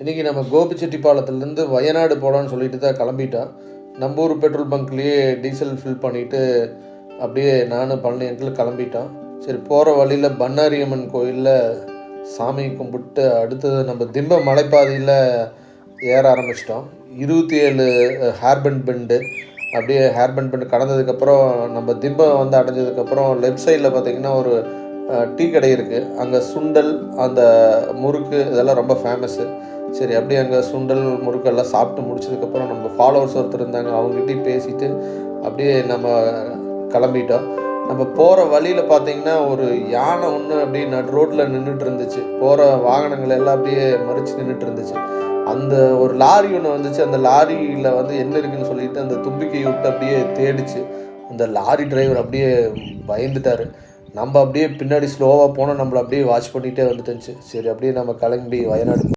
இன்றைக்கி நம்ம கோபிச்செட்டிப்பாளையத்துலேருந்து வயநாடு போகலான்னு சொல்லிட்டு தான் கிளம்பிட்டோம். நம்ம ஊர் பெட்ரோல் பங்க்லேயே டீசல் ஃபில் பண்ணிவிட்டு அப்படியே நானும் பழனியன்ட்டு கிளம்பிட்டோம். சரி, போகிற வழியில் பண்ணாரியம்மன் கோயிலில் சாமி கும்பிட்டு அடுத்தது நம்ம திம்ப மலைப்பாதையில் ஏற ஆரம்பிச்சிட்டோம். 27 ஹேர்பண்ட் பெண்டு, அப்படியே ஹேர்பண்ட் பெண்டு கடந்ததுக்கப்புறம் நம்ம திம்பம் வந்து அடைஞ்சதுக்கப்புறம் லெஃப்ட் சைடில் பார்த்திங்கன்னா ஒரு டீ கடை இருக்குது. அங்கே சுண்டல், அந்த முறுக்கு இதெல்லாம் ரொம்ப ஃபேமஸ்ஸு. சரி, அப்படியே அங்கே சுண்டல் முறுக்கு எல்லாம் சாப்பிட்டு முடிச்சதுக்கப்புறம் நம்ம ஃபாலோவர்ஸ் ஒருத்தர் இருந்தாங்க, அவங்ககிட்டையும் பேசிட்டு அப்படியே நம்ம கிளம்பிட்டோம். நம்ம போகிற வழியில் பார்த்திங்கன்னா ஒரு யானை ஒன்று அப்படியே நடு ரோட்டில் நின்றுட்டு இருந்துச்சு. போகிற வாகனங்கள் எல்லாம் அப்படியே மறித்து நின்றுட்டு இருந்துச்சு. அந்த ஒரு லாரி ஒன்று வந்துச்சு. அந்த லாரியில் வந்து என்ன இருக்குதுன்னு சொல்லிட்டு அந்த தும்பிக்கையை விட்டு அப்படியே தேடிச்சு. அந்த லாரி டிரைவர் அப்படியே பயந்துட்டார். நம்ம அப்படியே பின்னாடி ஸ்லோவாக போனால் நம்மளை அப்படியே வாட்ச் பண்ணிகிட்டே வந்துட்டுருந்துச்சு. சரி, அப்படியே நம்ம கிளம்பி வயநாடு